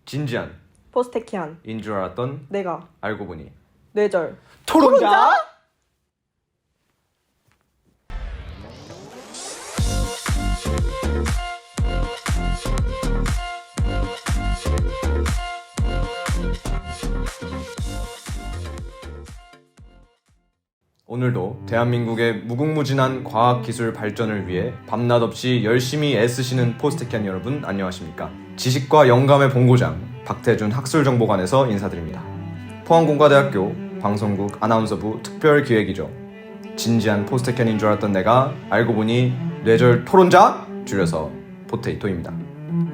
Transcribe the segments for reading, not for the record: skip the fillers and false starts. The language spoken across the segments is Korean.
진지한 포스테키한 인 줄 알았던 내가 알고 보니 뇌절 토론자? 오늘도 대한민국의 무궁무진한 과학기술 발전을 위해 밤낮 없이 열심히 애쓰시는 포스테키안 여러분 안녕하십니까? 지식과 영감의 본고장 박태준 학술정보관에서 인사드립니다. 포항공과대학교 방송국 아나운서부 특별기획이죠. 진지한 포스테키안인 줄 알았던 내가 알고 보니 뇌절 토론자? 줄여서 포테이토입니다.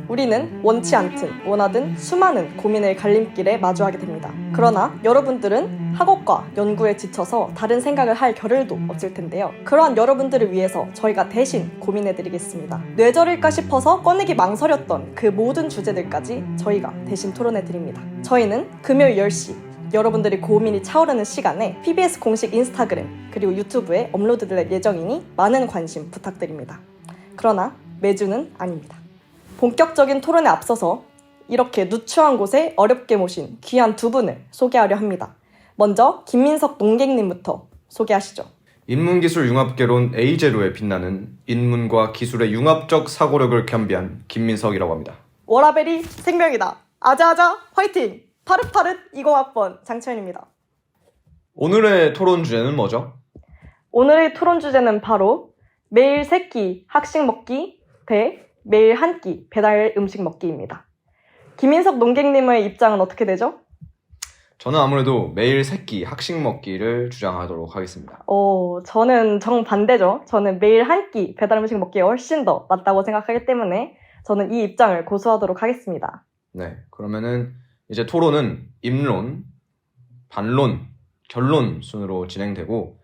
우리는 원치 않든 원하든 수많은 고민의 갈림길에 마주하게 됩니다. 그러나 여러분들은 학업과 연구에 지쳐서 다른 생각을 할 겨를도 없을 텐데요. 그러한 여러분들을 위해서 저희가 대신 고민해드리겠습니다. 뇌절일까 싶어서 꺼내기 망설였던 그 모든 주제들까지 저희가 대신 토론해드립니다. 저희는 금요일 10시 여러분들이 고민이 차오르는 시간에 PBS 공식 인스타그램 그리고 유튜브에 업로드될 예정이니 많은 관심 부탁드립니다. 그러나 매주는 아닙니다. 본격적인 토론에 앞서서 이렇게 누추한 곳에 어렵게 모신 귀한 두 분을 소개하려 합니다. 먼저 김민석 농객님부터 소개하시죠. 인문기술 융합개론 A0에 빛나는 인문과 기술의 융합적 사고력을 겸비한 김민석이라고 합니다. 워라벨이 생명이다. 아자아자 화이팅! 파릇파릇 20학번 장채연입니다. 오늘의 토론 주제는 뭐죠? 오늘의 토론 주제는 바로 매일 3끼 학식 먹기 대 매일 한 끼 배달 음식 먹기입니다. 김민석 농객님의 입장은 어떻게 되죠? 저는 아무래도 매일 3끼 학식 먹기를 주장하도록 하겠습니다. 저는 정반대죠. 저는 매일 한 끼 배달 음식 먹기가 훨씬 더 맞다고 생각하기 때문에 저는 이 입장을 고수하도록 하겠습니다. 네, 그러면은 이제 토론은 입론, 반론, 결론 순으로 진행되고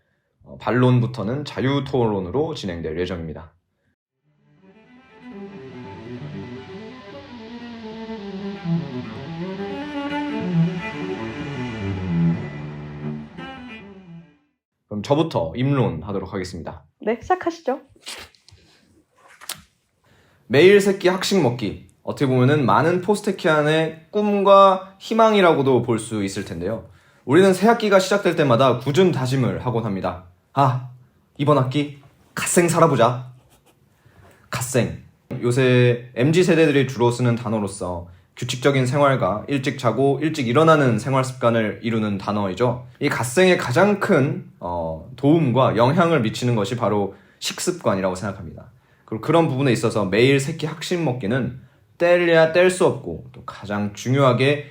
반론부터는 자유토론으로 진행될 예정입니다. 그럼 저부터 입론하도록 하겠습니다. 네, 시작하시죠. 매일 3끼 학식 먹기. 어떻게 보면은 많은 포스테키안의 꿈과 희망이라고도 볼 수 있을 텐데요. 우리는 새 학기가 시작될 때마다 굳은 다짐을 하곤 합니다. 이번 학기 갓생 살아보자. 갓생. 요새 MZ세대들이 주로 쓰는 단어로서 규칙적인 생활과 일찍 자고 일찍 일어나는 생활 습관을 이루는 단어이죠. 이 갓생의 가장 큰 도움과 영향을 미치는 것이 바로 식습관이라고 생각합니다. 그리고 그런 부분에 있어서 매일 3끼 학식 먹기는 뗄래야 뗄 수 없고 또 가장 중요하게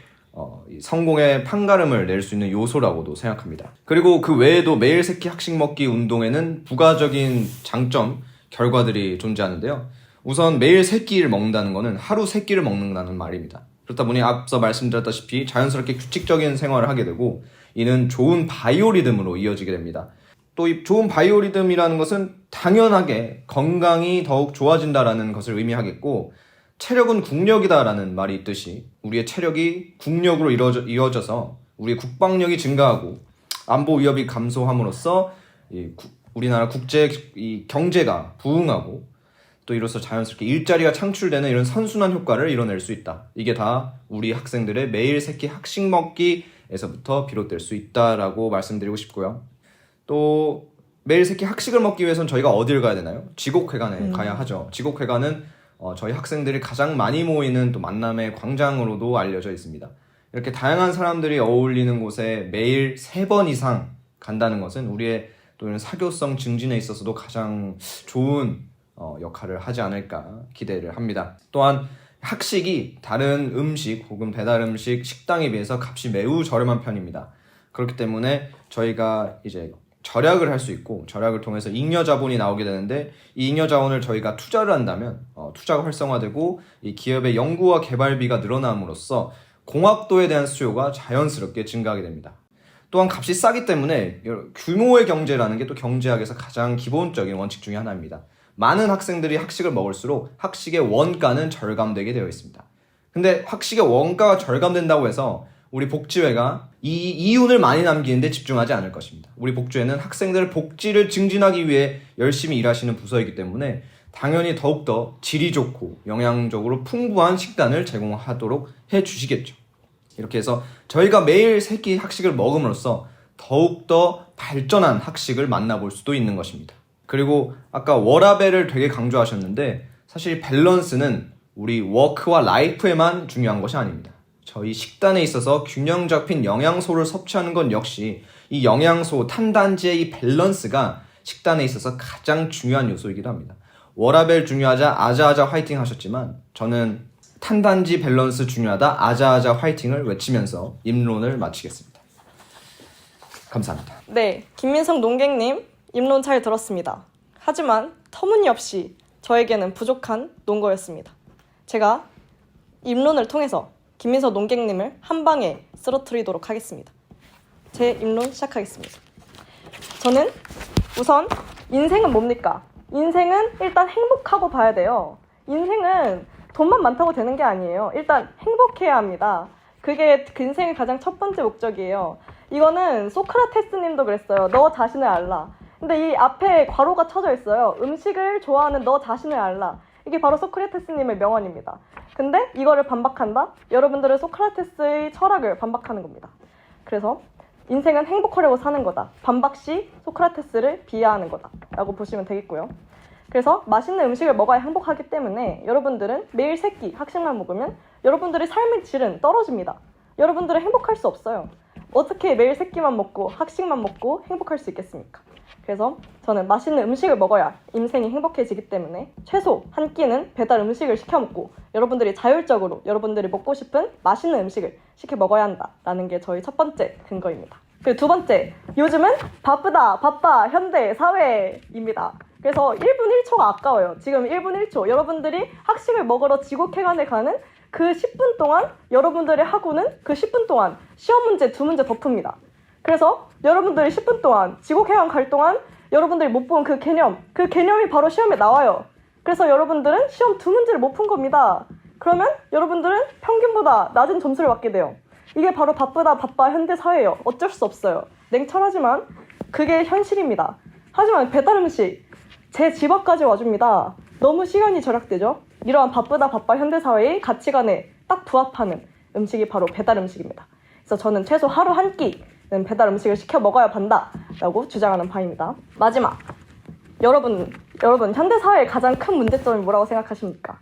성공의 판가름을 낼 수 있는 요소라고도 생각합니다. 그리고 그 외에도 매일 3끼 학식 먹기 운동에는 부가적인 장점, 결과들이 존재하는데요. 우선 매일 3끼를 먹는다는 것은 하루 3끼를 먹는다는 말입니다. 그렇다 보니 앞서 말씀드렸다시피 자연스럽게 규칙적인 생활을 하게 되고 이는 좋은 바이오리듬으로 이어지게 됩니다. 또 이 좋은 바이오리듬이라는 것은 당연하게 건강이 더욱 좋아진다라는 것을 의미하겠고 체력은 국력이다라는 말이 있듯이 우리의 체력이 국력으로 이어져서 우리의 국방력이 증가하고 안보 위협이 감소함으로써 우리나라 국제 경제가 부흥하고 또 이로써 자연스럽게 일자리가 창출되는 이런 선순환 효과를 이뤄낼 수 있다. 이게 다 우리 학생들의 매일 3끼 학식 먹기에서부터 비롯될 수 있다라고 말씀드리고 싶고요. 또 매일 3끼 학식을 먹기 위해서는 저희가 어딜 가야 되나요? 지곡회관에 가야 하죠. 지곡회관은 저희 학생들이 가장 많이 모이는 또 만남의 광장으로도 알려져 있습니다. 이렇게 다양한 사람들이 어울리는 곳에 매일 3번 이상 간다는 것은 우리의 또 이런 사교성 증진에 있어서도 가장 좋은 역할을 하지 않을까 기대를 합니다. 또한 학식이 다른 음식 혹은 배달 음식 식당에 비해서 값이 매우 저렴한 편입니다. 그렇기 때문에 저희가 이제 절약을 할 수 있고 절약을 통해서 잉여 자본이 나오게 되는데 이 잉여 자원을 저희가 투자를 한다면 투자가 활성화되고 이 기업의 연구와 개발비가 늘어남으로써 공학도에 대한 수요가 자연스럽게 증가하게 됩니다. 또한 값이 싸기 때문에 규모의 경제라는 게 또 경제학에서 가장 기본적인 원칙 중에 하나입니다. 많은 학생들이 학식을 먹을수록 학식의 원가는 절감되게 되어 있습니다. 근데 학식의 원가가 절감된다고 해서 우리 복지회가 이 이윤을 많이 남기는데 집중하지 않을 것입니다. 우리 복지회는 학생들 복지를 증진하기 위해 열심히 일하시는 부서이기 때문에 당연히 더욱더 질이 좋고 영양적으로 풍부한 식단을 제공하도록 해주시겠죠. 이렇게 해서 저희가 매일 3끼 학식을 먹음으로써 더욱더 발전한 학식을 만나볼 수도 있는 것입니다. 그리고 아까 워라밸을 되게 강조하셨는데 사실 밸런스는 우리 워크와 라이프에만 중요한 것이 아닙니다. 저희 식단에 있어서 균형 잡힌 영양소를 섭취하는 건 역시 이 영양소, 탄단지의 이 밸런스가 식단에 있어서 가장 중요한 요소이기도 합니다. 워라밸 중요하자 아자아자 화이팅 하셨지만 저는 탄단지 밸런스 중요하다 아자아자 화이팅을 외치면서 입론을 마치겠습니다. 감사합니다. 네, 김민성 농객님 입론 잘 들었습니다. 하지만 터무니없이 저에게는 부족한 논거였습니다. 제가 입론을 통해서 김민성 농객님을 한 방에 쓰러뜨리도록 하겠습니다. 제 입론 시작하겠습니다. 저는 우선 인생은 뭡니까? 인생은 일단 행복하고 봐야 돼요. 인생은 돈만 많다고 되는 게 아니에요. 일단 행복해야 합니다. 그게 그 인생의 가장 첫 번째 목적이에요. 이거는 소크라테스 님도 그랬어요. 너 자신을 알라. 근데 이 앞에 괄호가 쳐져 있어요. 음식을 좋아하는 너 자신을 알라. 이게 바로 소크라테스 님의 명언입니다. 근데 이거를 반박한다? 여러분들은 소크라테스의 철학을 반박하는 겁니다. 그래서 인생은 행복하려고 사는 거다. 반박 시 소크라테스를 비하하는 거다. 라고 보시면 되겠고요. 그래서 맛있는 음식을 먹어야 행복하기 때문에 여러분들은 매일 3끼 학식만 먹으면 여러분들의 삶의 질은 떨어집니다. 여러분들은 행복할 수 없어요. 어떻게 매일 3끼만 먹고 학식만 먹고 행복할 수 있겠습니까? 그래서 저는 맛있는 음식을 먹어야 인생이 행복해지기 때문에 최소 한 끼는 배달 음식을 시켜 먹고 여러분들이 자율적으로 여러분들이 먹고 싶은 맛있는 음식을 시켜 먹어야 한다라는 게 저희 첫 번째 근거입니다. 그리고 두 번째, 요즘은 바쁘다, 바빠, 현대, 사회입니다. 그래서 1분 1초가 아까워요. 지금 1분 1초. 여러분들이 학식을 먹으러 지구회관에 가는 그 10분 동안 여러분들의 학우는 그 10분 동안 시험 문제 2문제 덮습니다. 그래서 여러분들이 10분 동안 지구회관 갈 동안 여러분들이 못 본 그 개념이 바로 시험에 나와요. 그래서 여러분들은 시험 2문제를 못 푼 겁니다. 그러면 여러분들은 평균보다 낮은 점수를 받게 돼요. 이게 바로 바쁘다 바빠 현대사회예요. 어쩔 수 없어요. 냉철하지만 그게 현실입니다. 하지만 배달음식 제 집 앞까지 와줍니다. 너무 시간이 절약되죠? 이러한 바쁘다 바빠 현대사회의 가치관에 딱 부합하는 음식이 바로 배달음식입니다. 그래서 저는 최소 하루 한 끼는 배달음식을 시켜 먹어야 한다라고 주장하는 바입니다. 마지막, 여러분 현대사회의 가장 큰 문제점이 뭐라고 생각하십니까?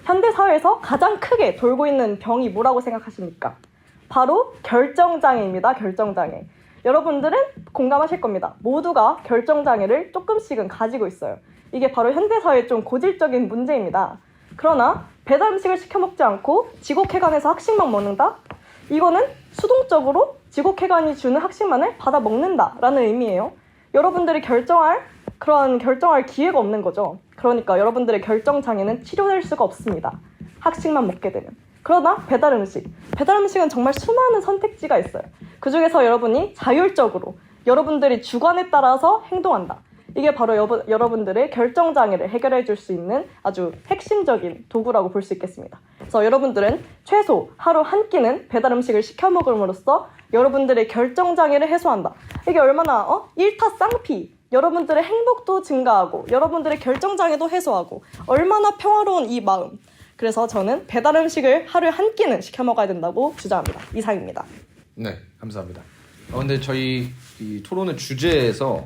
현대사회에서 가장 크게 돌고 있는 병이 뭐라고 생각하십니까? 바로 결정장애입니다. 결정장애. 여러분들은 공감하실 겁니다. 모두가 결정장애를 조금씩은 가지고 있어요. 이게 바로 현대사회의 좀 고질적인 문제입니다. 그러나 배달음식을 시켜 먹지 않고 지구회관에서 학식만 먹는다? 이거는 수동적으로 지구회관이 주는 학식만을 받아 먹는다라는 의미예요. 여러분들이 결정할 기회가 없는 거죠. 그러니까 여러분들의 결정장애는 치료될 수가 없습니다. 학식만 먹게 되면. 그러나 배달음식은 정말 수많은 선택지가 있어요. 그중에서 여러분이 자율적으로 여러분들이 주관에 따라서 행동한다. 이게 바로 여러분들의 결정장애를 해결해 줄 수 있는 아주 핵심적인 도구라고 볼 수 있겠습니다. 그래서 여러분들은 최소 하루 한 끼는 배달음식을 시켜 먹음으로써 여러분들의 결정장애를 해소한다. 이게 얼마나 일타쌍피, 여러분들의 행복도 증가하고 여러분들의 결정장애도 해소하고 얼마나 평화로운 이 마음. 그래서 저는 배달음식을 하루에 한 끼는 시켜 먹어야 된다고 주장합니다. 이상입니다. 네, 감사합니다. 근데 저희 이 토론의 주제에서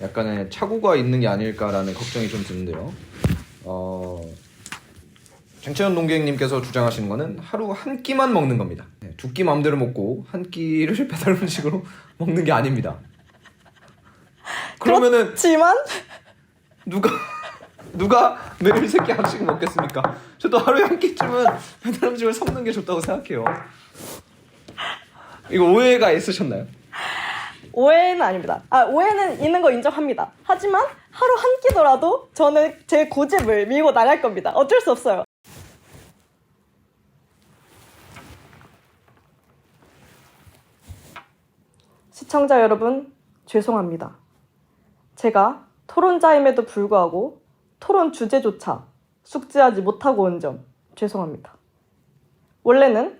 약간의 착오가 있는 게 아닐까라는 걱정이 좀 드는데요. 장채연 농객님께서 주장하시는 거는 하루 한 끼만 먹는 겁니다. 네, 2끼 마음대로 먹고 한 끼를 배달 음식으로 먹는 게 아닙니다. 그러면은 그렇지만 누가 매일 3끼 한씩 먹겠습니까? 저도 하루에 한 끼쯤은 배달 음식을 섞는 게 좋다고 생각해요. 이거 오해가 있으셨나요? 오해는 아닙니다. 오해는 있는 거 인정합니다. 하지만 하루 한 끼더라도 저는 제 고집을 밀고 나갈 겁니다. 어쩔 수 없어요. 시청자 여러분, 죄송합니다. 제가 토론자임에도 불구하고 토론 주제조차 숙지하지 못하고 온 점 죄송합니다. 원래는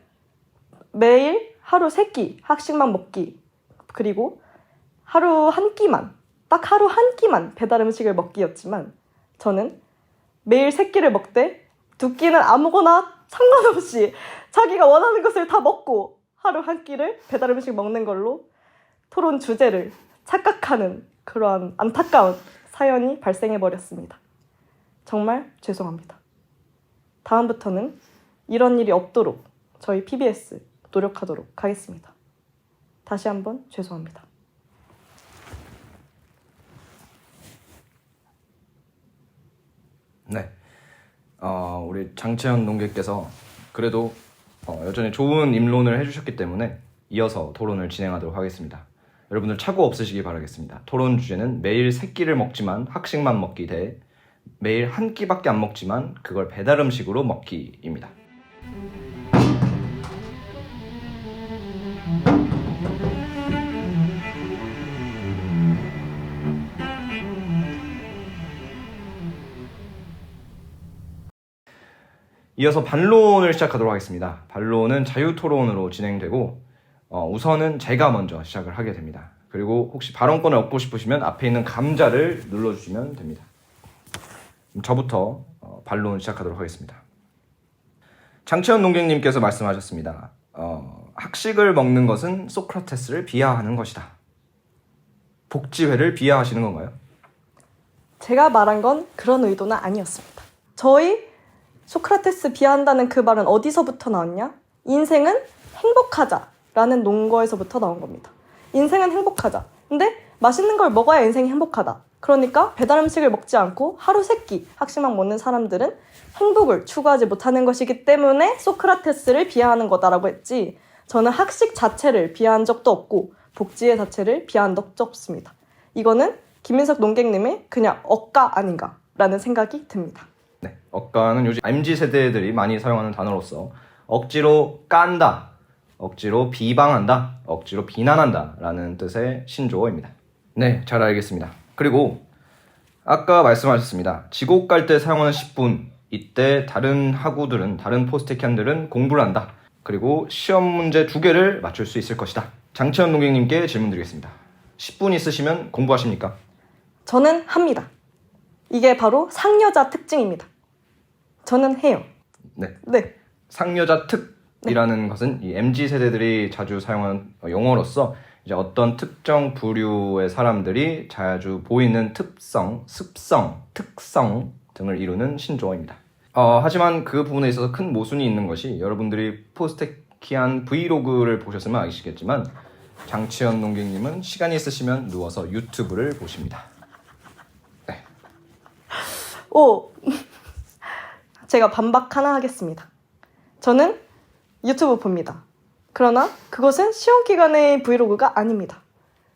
매일 하루 3끼 학식만 먹기, 그리고 하루 한 끼만 배달 음식을 먹기였지만 저는 매일 세 끼를 먹되 두 끼는 아무거나 상관없이 자기가 원하는 것을 다 먹고 하루 한 끼를 배달 음식 먹는 걸로 토론 주제를 착각하는 그러한 안타까운 사연이 발생해버렸습니다. 정말 죄송합니다. 다음부터는 이런 일이 없도록 저희 PBS 노력하도록 하겠습니다. 다시 한번 죄송합니다. 네. 우리 장채연 농객께서 그래도 여전히 좋은 입론을 해주셨기 때문에 이어서 토론을 진행하도록 하겠습니다. 여러분들 착오 없으시기 바라겠습니다. 토론 주제는 매일 세 끼를 먹지만 학식만 먹기 대 매일 한 끼밖에 안 먹지만 그걸 배달 음식으로 먹기입니다. 이어서 반론을 시작하도록 하겠습니다. 반론은 자유토론으로 진행되고 우선은 제가 먼저 시작을 하게 됩니다. 그리고 혹시 발언권을 얻고 싶으시면 앞에 있는 감자를 눌러주시면 됩니다. 저부터 반론 시작하도록 하겠습니다. 장채연 농객님께서 말씀하셨습니다. 학식을 먹는 것은 소크라테스를 비하하는 것이다. 복지회를 비하하시는 건가요? 제가 말한 건 그런 의도는 아니었습니다. 저희 소크라테스 비하한다는 그 말은 어디서부터 나왔냐? 인생은 행복하자라는 논거에서부터 나온 겁니다. 인생은 행복하자. 근데 맛있는 걸 먹어야 인생이 행복하다. 그러니까 배달 음식을 먹지 않고 하루 세 끼 학식만 먹는 사람들은 행복을 추구하지 못하는 것이기 때문에 소크라테스를 비하하는 거다라고 했지, 저는 학식 자체를 비하한 적도 없고 복지회 자체를 비하한 적도 없습니다. 이거는 김민석 농객님의 그냥 억까 아닌가라는 생각이 듭니다. 네, 억까는 요즘 MZ세대들이 많이 사용하는 단어로서 억지로 깐다, 억지로 비방한다, 억지로 비난한다 라는 뜻의 신조어입니다. 네, 잘 알겠습니다. 그리고 아까 말씀하셨습니다. 지곡 갈 때 사용하는 10분, 이때 다른 학우들은, 다른 포스테키안들은 공부를 한다. 그리고 시험 문제 2개를 맞출 수 있을 것이다. 장채연 농객님께 질문 드리겠습니다. 10분 있으시면 공부하십니까? 저는 합니다. 이게 바로 상여자 특징입니다. 저는 해요. 네. 네. 상여자 특이라는 것은 이 MZ세대들이 자주 사용하는 용어로서 이제 어떤 특정 부류의 사람들이 자주 보이는 특성, 습성, 특성 등을 이루는 신조어입니다. 하지만 그 부분에 있어서 큰 모순이 있는 것이, 여러분들이 포스테키안 브이로그를 보셨으면 아시겠지만 장채연 농객님은 시간이 있으시면 누워서 유튜브를 보십니다. 네. 제가 반박 하나 하겠습니다. 저는 유튜브 봅니다. 그러나 그것은 시험 기간의 브이로그가 아닙니다.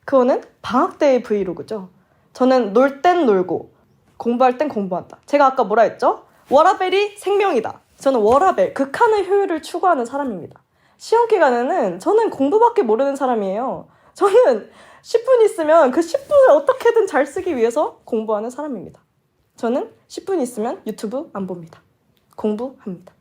그거는 방학 때의 브이로그죠. 저는 놀 땐 놀고 공부할 땐 공부한다. 제가 아까 뭐라 했죠? 워라벨이 생명이다. 저는 워라벨, 극한의 효율을 추구하는 사람입니다. 시험 기간에는 저는 공부밖에 모르는 사람이에요. 저는 10분 있으면 그 10분을 어떻게든 잘 쓰기 위해서 공부하는 사람입니다. 저는 10분 있으면 유튜브 안 봅니다. 공부합니다.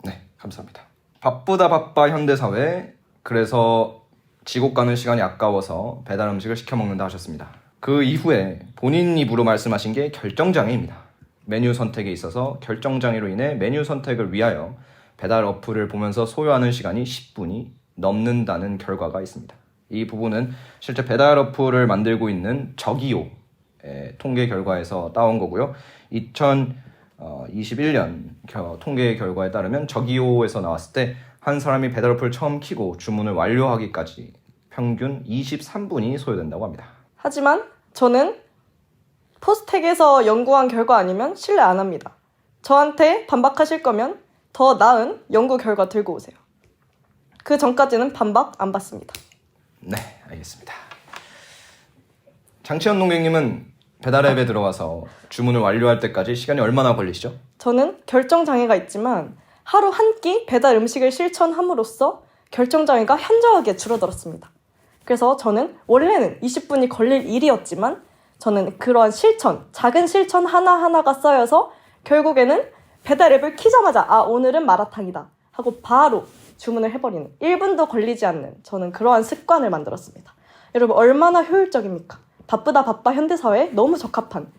네, 감사합니다. 바쁘다 바빠 현대사회, 그래서 지곡 가는 시간이 아까워서 배달 음식을 시켜 먹는다 하셨습니다. 그 이후에 본인 입으로 말씀하신 게 결정장애입니다. 메뉴 선택에 있어서 결정장애로 인해 메뉴 선택을 위하여 배달 어플을 보면서 소요하는 시간이 10분이 넘는다는 결과가 있습니다. 이 부분은 실제 배달 어플을 만들고 있는 저기요의 통계 결과에서 따온 거고요. 2021년 통계 결과에 따르면 저기요에서 나왔을 때 한 사람이 배달 어플을 처음 켜고 주문을 완료하기까지 평균 23분이 소요된다고 합니다. 하지만 저는 포스텍에서 연구한 결과 아니면 신뢰 안 합니다. 저한테 반박하실 거면 더 나은 연구 결과 들고 오세요. 그 전까지는 반박 안 받습니다. 네, 알겠습니다. 장채연 농객님은 배달 앱에 들어가서 주문을 완료할 때까지 시간이 얼마나 걸리시죠? 저는 결정장애가 있지만 하루 한 끼 배달 음식을 실천함으로써 결정장애가 현저하게 줄어들었습니다. 그래서 저는 원래는 20분이 걸릴 일이었지만 저는 그러한 실천, 작은 실천 하나하나가 쌓여서 결국에는 배달 앱을 키자마자 오늘은 마라탕이다 하고 바로 주문을 해버리는, 1분도 걸리지 않는 저는 그러한 습관을 만들었습니다. 여러분 얼마나 효율적입니까? 바쁘다 바빠 현대사회에 너무 적합한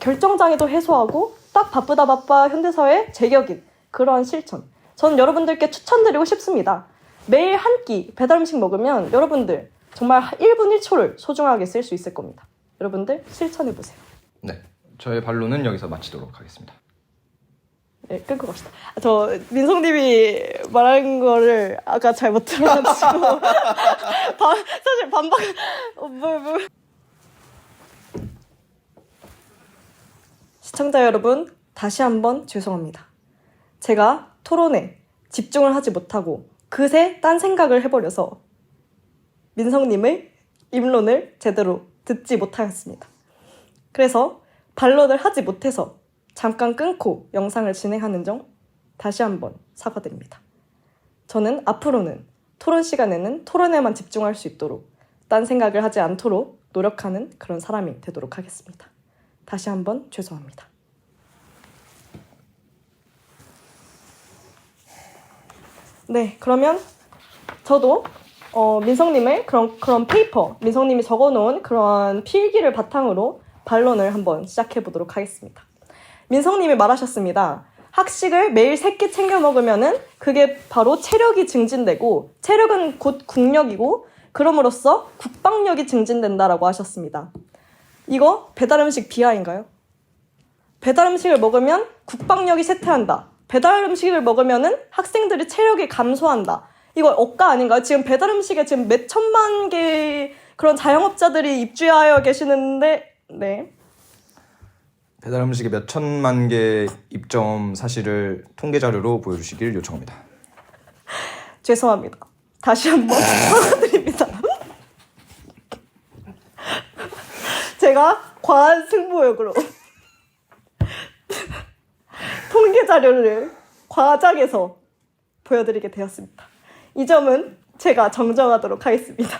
결정장애도 해소하고 딱 바쁘다 바빠 현대사회의 제격인 그런 실천. 저는 여러분들께 추천드리고 싶습니다. 매일 한 끼 배달 음식 먹으면 여러분들 정말 1분 1초를 소중하게 쓸 수 있을 겁니다. 여러분들 실천해보세요. 네, 저의 반론은 여기서 마치도록 하겠습니다. 네, 끊고 갑시다. 저 민성님이 말한 거를 아까 잘 못 들어가지고 사실 반박 시청자 여러분, 다시 한번 죄송합니다. 제가 토론에 집중을 하지 못하고 그새 딴 생각을 해버려서 민성님의 입론을 제대로 듣지 못하였습니다. 그래서 반론을 하지 못해서 잠깐 끊고 영상을 진행하는 점 다시 한번 사과드립니다. 저는 앞으로는 토론 시간에는 토론에만 집중할 수 있도록 딴 생각을 하지 않도록 노력하는 그런 사람이 되도록 하겠습니다. 다시 한번 죄송합니다. 네, 그러면 저도 민성님의 그런 페이퍼, 민성님이 적어놓은 그런 필기를 바탕으로 반론을 한번 시작해보도록 하겠습니다. 민성님이 말하셨습니다. 학식을 매일 3끼 챙겨 먹으면은 그게 바로 체력이 증진되고 체력은 곧 국력이고 그럼으로써 국방력이 증진된다라고 하셨습니다. 이거 배달음식 비하인가요? 배달음식을 먹으면 국방력이 쇠퇴한다. 배달음식을 먹으면은 학생들의 체력이 감소한다. 이거 억까 아닌가요? 지금 배달음식에 지금 몇 천만 개의 그런 자영업자들이 입주하여 계시는데, 네. 배달 음식에 몇 천만 개 입점 사실을 통계 자료로 보여주시길 요청합니다. 죄송합니다. 다시 한번 사과드립니다. 제가 과한 승부욕으로 통계 자료를 과장해서 보여드리게 되었습니다. 이 점은 제가 정정하도록 하겠습니다.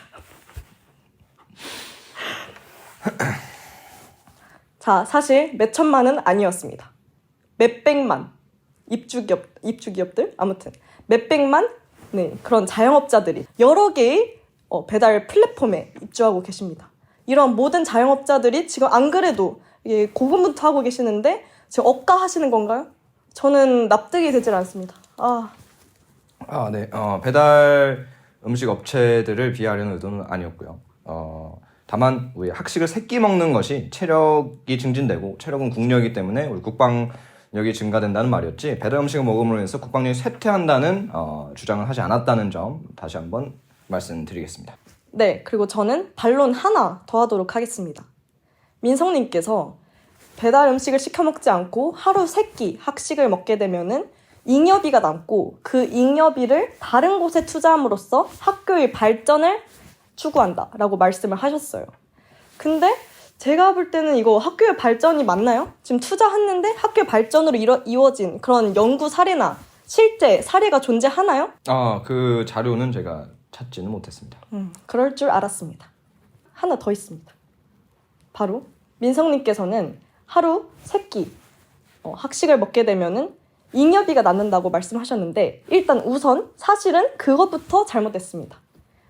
자, 사실 몇 천만은 아니었습니다. 몇 백만 입주기업들 아무튼 몇 백만 네, 그런 자영업자들이 여러 개의 배달 플랫폼에 입주하고 계십니다. 이런 모든 자영업자들이 지금 안 그래도 고군분투하고 계시는데 지금 억까하시는 건가요? 저는 납득이 되질 않습니다. 네. 배달 음식 업체들을 비하하려는 의도는 아니었고요. 다만 우리 학식을 3끼 먹는 것이 체력이 증진되고 체력은 국력이기 때문에 우리 국방력이 증가된다는 말이었지 배달 음식을 먹음으로 해서 국방력이 쇠퇴한다는 주장을 하지 않았다는 점 다시 한번 말씀드리겠습니다. 네, 그리고 저는 반론 하나 더 하도록 하겠습니다. 민성님께서 배달 음식을 시켜 먹지 않고 하루 3끼 학식을 먹게 되면은 잉여비가 남고 그 잉여비를 다른 곳에 투자함으로써 학교의 발전을 추구한다라고 말씀을 하셨어요. 근데 제가 볼 때는 이거 학교의 발전이 맞나요? 지금 투자했는데 학교 발전으로 이루어진 그런 연구 사례나 실제 사례가 존재하나요? 그 자료는 제가 찾지는 못했습니다. 그럴 줄 알았습니다. 하나 더 있습니다. 바로 민성님께서는 하루 3끼 학식을 먹게 되면은 잉여비가 남는다고 말씀하셨는데 일단 우선 사실은 그것부터 잘못됐습니다.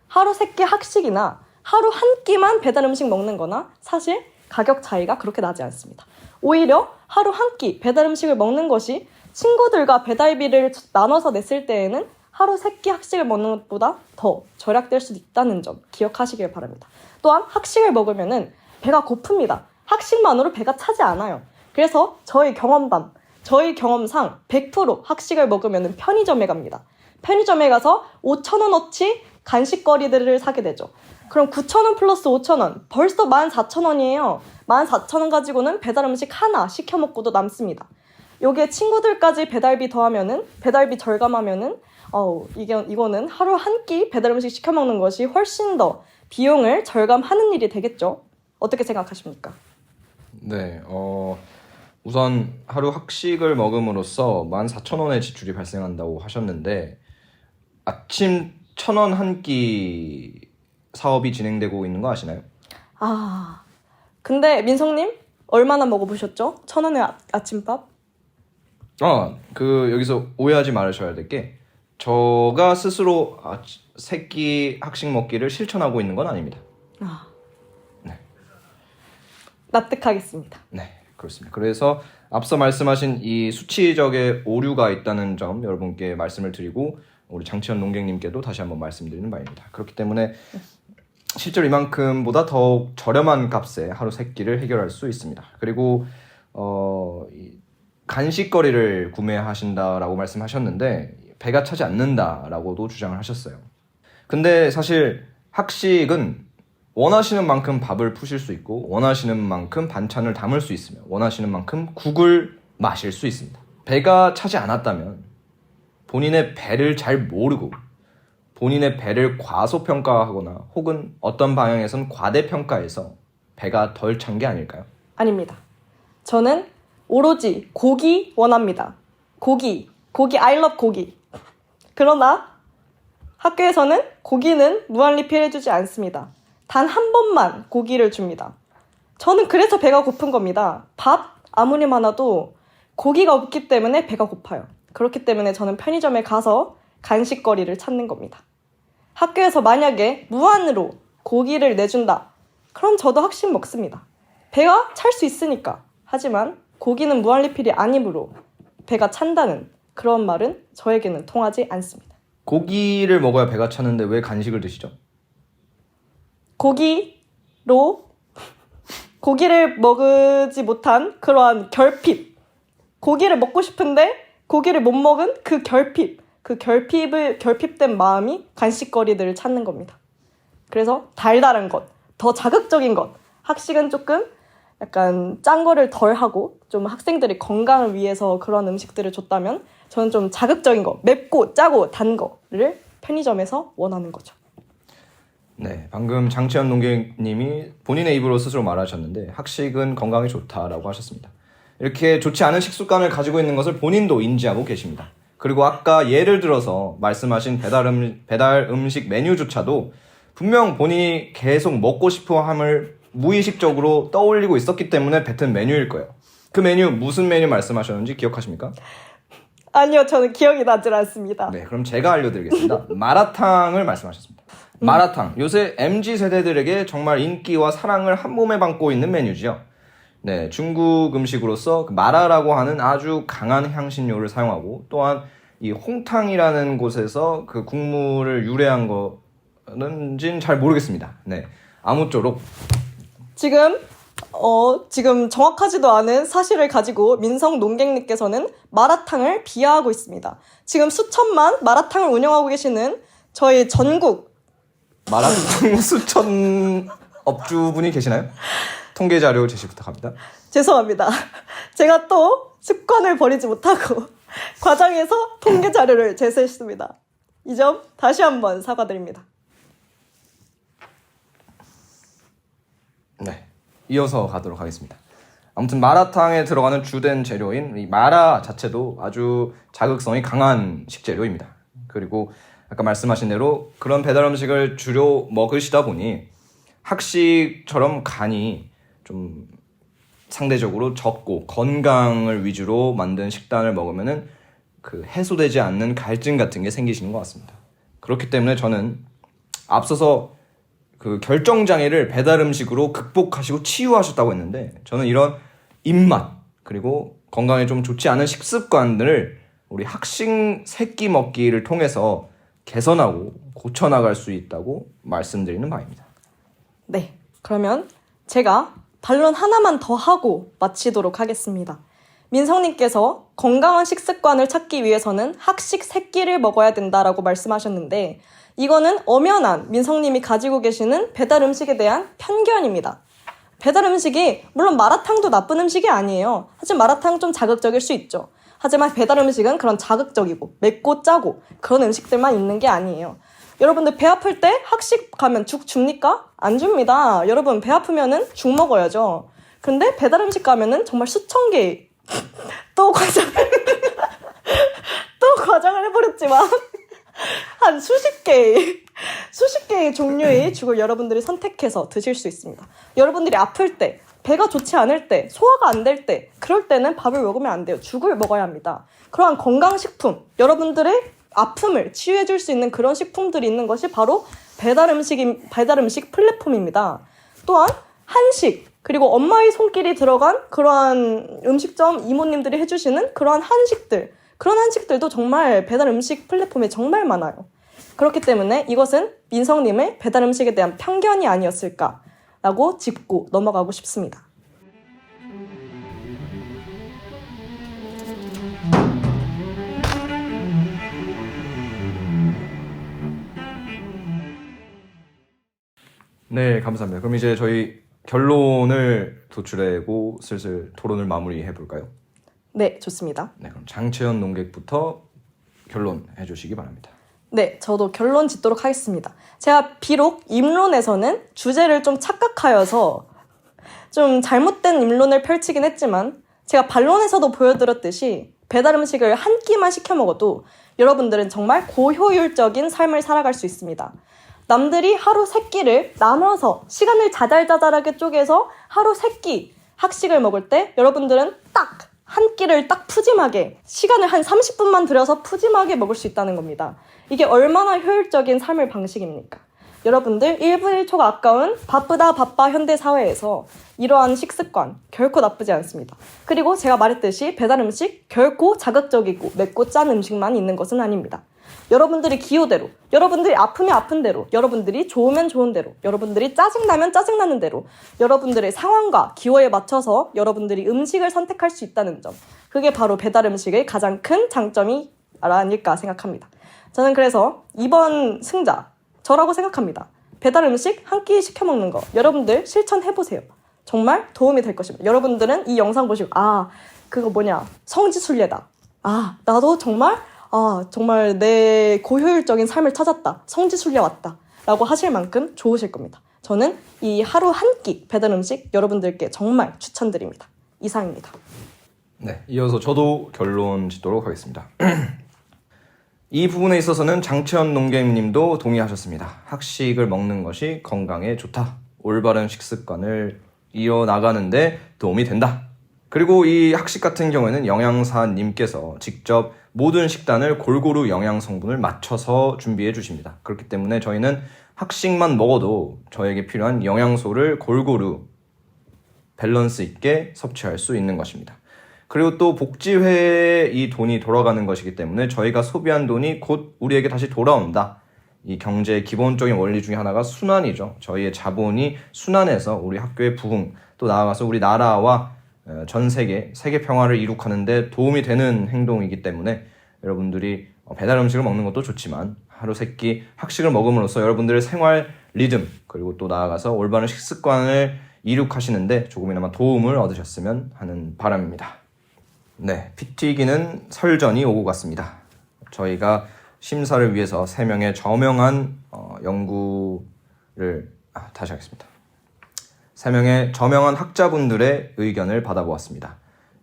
하루 3끼 학식이나 하루 한 끼만 배달 음식 먹는 거나 사실 가격 차이가 그렇게 나지 않습니다. 오히려 하루 한 끼 배달 음식을 먹는 것이 친구들과 배달비를 나눠서 냈을 때에는 하루 3끼 학식을 먹는 것보다 더 절약될 수도 있다는 점 기억하시길 바랍니다. 또한 학식을 먹으면은 배가 고픕니다. 학식만으로 배가 차지 않아요. 그래서 저희 경험상 100% 학식을 먹으면 편의점에 갑니다. 편의점에 가서 5,000원어치 간식거리들을 사게 되죠. 그럼 9,000원 플러스 5,000원 벌써 14,000원이에요. 14,000원 가지고는 배달 음식 하나 시켜 먹고도 남습니다. 요게 친구들까지 배달비 더하면은 배달비 절감하면은 이거는 하루 한 끼 배달 음식 시켜 먹는 것이 훨씬 더 비용을 절감하는 일이 되겠죠. 어떻게 생각하십니까? 네, 우선 하루 학식을 먹음으로써 14,000원의 지출이 발생한다고 하셨는데 아침 1,000원 한 끼 사업이 진행되고 있는 거 아시나요? 근데 민성님 얼마나 먹어보셨죠? 1,000원의 아침밥? 여기서 오해하지 말으셔야 될 게 저가 스스로 3끼 학식 먹기를 실천하고 있는 건 아닙니다. 납득하겠습니다. 네, 그렇습니다. 그래서 앞서 말씀하신 이 수치적의 오류가 있다는 점 여러분께 말씀을 드리고 우리 장치현 농객님께도 다시 한번 말씀드리는 바입니다. 그렇기 때문에 실제로 이만큼보다 더욱 저렴한 값에 하루 3끼를 해결할 수 있습니다. 그리고 이 간식거리를 구매하신다라고 말씀하셨는데 배가 차지 않는다라고도 주장을 하셨어요. 근데 사실 학식은 원하시는 만큼 밥을 푸실 수 있고 원하시는 만큼 반찬을 담을 수 있으며 원하시는 만큼 국을 마실 수 있습니다. 배가 차지 않았다면 본인의 배를 잘 모르고 본인의 배를 과소평가하거나 혹은 어떤 방향에선 과대평가해서 배가 덜 찬 게 아닐까요? 아닙니다. 저는 오로지 고기 원합니다. 고기 I love 고기. 그러나 학교에서는 고기는 무한리필 해주지 않습니다. 단 한 번만 고기를 줍니다. 저는 그래서 배가 고픈 겁니다. 밥 아무리 많아도 고기가 없기 때문에 배가 고파요. 그렇기 때문에 저는 편의점에 가서 간식거리를 찾는 겁니다. 학교에서 만약에 무한으로 고기를 내준다. 그럼 저도 학식 먹습니다. 배가 찰 수 있으니까. 하지만 고기는 무한리필이 아니므로 배가 찬다는 그런 말은 저에게는 통하지 않습니다. 고기를 먹어야 배가 차는데 왜 간식을 드시죠? 고기를 먹지 못한 그러한 결핍. 고기를 먹고 싶은데 고기를 못 먹은 그 결핍된 마음이 간식거리들을 찾는 겁니다. 그래서 달달한 것, 더 자극적인 것. 학식은 조금 약간 짠 거를 덜 하고 좀 학생들이 건강을 위해서 그런 음식들을 줬다면 저는 좀 자극적인 거, 맵고 짜고 단 거를 편의점에서 원하는 거죠. 네, 방금 장치현 농객님이 본인의 입으로 스스로 말하셨는데 학식은 건강에 좋다라고 하셨습니다. 이렇게 좋지 않은 식습관을 가지고 있는 것을 본인도 인지하고 계십니다. 그리고 아까 예를 들어서 말씀하신 배달 음식 메뉴조차도 분명 본인이 계속 먹고 싶어 함을 무의식적으로 떠올리고 있었기 때문에 뱉은 메뉴일 거예요. 그 메뉴 무슨 메뉴 말씀하셨는지 기억하십니까? 아니요, 저는 기억이 나질 않습니다. 네, 그럼 제가 알려드리겠습니다. 마라탕을 말씀하셨습니다. 마라탕, 요새 MZ세대들에게 정말 인기와 사랑을 한 몸에 담고 있는 메뉴지요. 네, 중국 음식으로서 마라라고 하는 아주 강한 향신료를 사용하고 또한 이 홍탕이라는 곳에서 그 국물을 유래한 거는지는 잘 모르겠습니다. 네, 아무쪼록 지금 정확하지도 않은 사실을 가지고 민성 농객님께서는 마라탕을 비하하고 있습니다. 지금 수천만 마라탕을 운영하고 계시는 저희 전국 마라탕 수천 업주분이 계시나요? 통계 자료 제시 부탁합니다. 죄송합니다. 제가 또 습관을 버리지 못하고 과장해서 통계 자료를 제시했습니다. 이 점 다시 한번 사과드립니다. 네, 이어서 가도록 하겠습니다. 아무튼 마라탕에 들어가는 주된 재료인 이 마라 자체도 아주 자극성이 강한 식재료입니다. 그리고 아까 말씀하신 대로 그런 배달 음식을 주로 먹으시다 보니 학식처럼 간이 좀 상대적으로 적고 건강을 위주로 만든 식단을 먹으면은 그 해소되지 않는 갈증 같은 게 생기시는 것 같습니다. 그렇기 때문에 저는 앞서서 그 결정장애를 배달 음식으로 극복하시고 치유하셨다고 했는데 저는 이런 입맛 그리고 건강에 좀 좋지 않은 식습관들을 우리 학식 3끼 먹기를 통해서 개선하고 고쳐나갈 수 있다고 말씀드리는 바입니다. 네, 그러면 제가 반론 하나만 더 하고 마치도록 하겠습니다. 민성님께서 건강한 식습관을 찾기 위해서는 학식 3끼를 먹어야 된다라고 말씀하셨는데 이거는 엄연한 민성님이 가지고 계시는 배달 음식에 대한 편견입니다. 배달 음식이 물론 마라탕도 나쁜 음식이 아니에요. 하지만 마라탕 좀 자극적일 수 있죠. 하지만 배달 음식은 그런 자극적이고 맵고 짜고 그런 음식들만 있는 게 아니에요. 여러분들 배 아플 때 학식 가면 죽 줍니까? 안 줍니다. 여러분 배 아프면은 죽 먹어야죠. 근데 배달 음식 가면은 정말 수천 개의 또 과장을 해버렸지만 한 수십 개의 종류의 죽을 여러분들이 선택해서 드실 수 있습니다. 여러분들이 아플 때, 배가 좋지 않을 때, 소화가 안 될 때, 그럴 때는 밥을 먹으면 안 돼요. 죽을 먹어야 합니다. 그러한 건강식품, 여러분들의 아픔을 치유해줄 수 있는 그런 식품들이 있는 것이 바로 배달 음식 플랫폼입니다. 또한 한식, 그리고 엄마의 손길이 들어간 그러한 음식점 이모님들이 해주시는 그러한 한식들, 그런 한식들도 정말 배달 음식 플랫폼에 정말 많아요. 그렇기 때문에 이것은 민성님의 배달 음식에 대한 편견이 아니었을까라고 짚고 넘어가고 싶습니다. 네, 감사합니다. 그럼 이제 저희 결론을 도출하고 슬슬 토론을 마무리해 볼까요? 네, 좋습니다. 네, 그럼 장채연 농객부터 결론해 주시기 바랍니다. 네, 저도 결론 짓도록 하겠습니다. 제가 비록 입론에서는 주제를 좀 착각하여서 좀 잘못된 입론을 펼치긴 했지만 제가 반론에서도 보여드렸듯이 배달 음식을 한 끼만 시켜 먹어도 여러분들은 정말 고효율적인 삶을 살아갈 수 있습니다. 남들이 하루 3끼를 나눠서 시간을 자잘자잘하게 쪼개서 하루 3끼 학식을 먹을 때 여러분들은 딱 한 끼를 딱 푸짐하게 시간을 한 30분만 들여서 푸짐하게 먹을 수 있다는 겁니다. 이게 얼마나 효율적인 삶의 방식입니까? 여러분들 1분 1초가 아까운 바쁘다 바빠 현대사회에서 이러한 식습관 결코 나쁘지 않습니다. 그리고 제가 말했듯이 배달 음식 결코 자극적이고 맵고 짠 음식만 있는 것은 아닙니다. 여러분들이 기호대로, 여러분들이 아프면 아픈 대로, 여러분들이 좋으면 좋은 대로, 여러분들이 짜증나면 짜증나는 대로, 여러분들의 상황과 기호에 맞춰서 여러분들이 음식을 선택할 수 있다는 점, 그게 바로 배달 음식의 가장 큰 장점이 아닐까 생각합니다. 저는 그래서 이번 승자 저라고 생각합니다. 배달 음식 한 끼 시켜 먹는 거 여러분들 실천해보세요. 정말 도움이 될 것입니다. 여러분들은 이 영상 보시고 그거 뭐냐 성지순례다. 나도 정말 내 고효율적인 삶을 찾았다. 성지순례 왔다. 라고 하실 만큼 좋으실 겁니다. 저는 이 하루 한 끼 배달 음식 여러분들께 정말 추천드립니다. 이상입니다. 네, 이어서 저도 결론 짓도록 하겠습니다. 이 부분에 있어서는 장채연 농객님도 동의하셨습니다. 학식을 먹는 것이 건강에 좋다. 올바른 식습관을 이어나가는데 도움이 된다. 그리고 이 학식 같은 경우에는 영양사님께서 직접 모든 식단을 골고루 영양 성분을 맞춰서 준비해 주십니다. 그렇기 때문에 저희는 학식만 먹어도 저에게 필요한 영양소를 골고루 밸런스 있게 섭취할 수 있는 것입니다. 그리고 또 복지회에 이 돈이 돌아가는 것이기 때문에 저희가 소비한 돈이 곧 우리에게 다시 돌아온다. 이 경제의 기본적인 원리 중에 하나가 순환이죠. 저희의 자본이 순환해서 우리 학교의 부흥, 또 나아가서 우리 나라와 전 세계 평화를 이룩하는 데 도움이 되는 행동이기 때문에 여러분들이 배달 음식을 먹는 것도 좋지만 하루 3끼 학식을 먹음으로써 여러분들의 생활 리듬 그리고 또 나아가서 올바른 식습관을 이룩하시는데 조금이나마 도움을 얻으셨으면 하는 바람입니다. 네, 피튀기는 설전이 오고 갔습니다. 저희가 심사를 위해서 3명의 저명한 연구를 다시 하겠습니다. 3명의 저명한 학자분들의 의견을 받아보았습니다.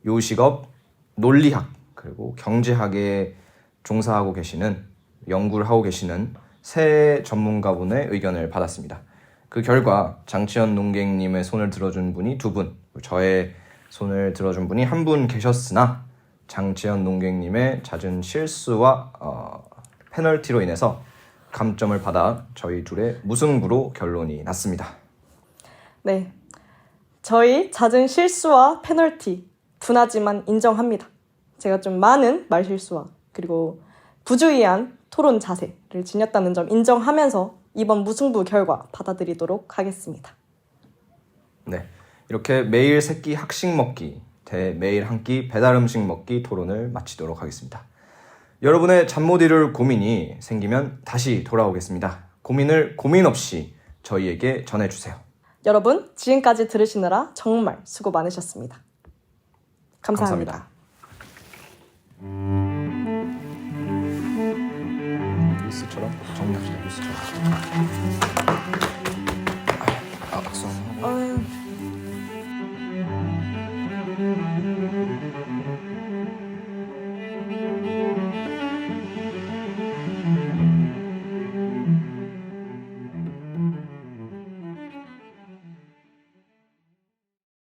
요식업, 논리학, 그리고 경제학에 종사하고 계시는, 연구를 하고 계시는 3 전문가분의 의견을 받았습니다. 그 결과 장채연 농객님의 손을 들어준 분이 2분, 저의 손을 들어준 분이 1분 계셨으나 장채연 농객님의 잦은 실수와 페널티로 인해서 감점을 받아 저희 둘의 무승부로 결론이 났습니다. 네, 저희 잦은 실수와 페널티 분하지만 인정합니다. 제가 좀 많은 말실수와 그리고 부주의한 토론 자세를 지녔다는 점 인정하면서 이번 무승부 결과 받아들이도록 하겠습니다. 네, 이렇게 매일 3끼 학식 먹기 대 매일 한 끼 배달 음식 먹기 토론을 마치도록 하겠습니다. 여러분의 잠 못 이룰 고민이 생기면 다시 돌아오겠습니다. 고민을 고민 없이 저희에게 전해주세요. 여러분 지금까지 들으시느라 정말 수고 많으셨습니다. 감사합니다. 뉴스처럼 정리합시다. 뉴스처럼.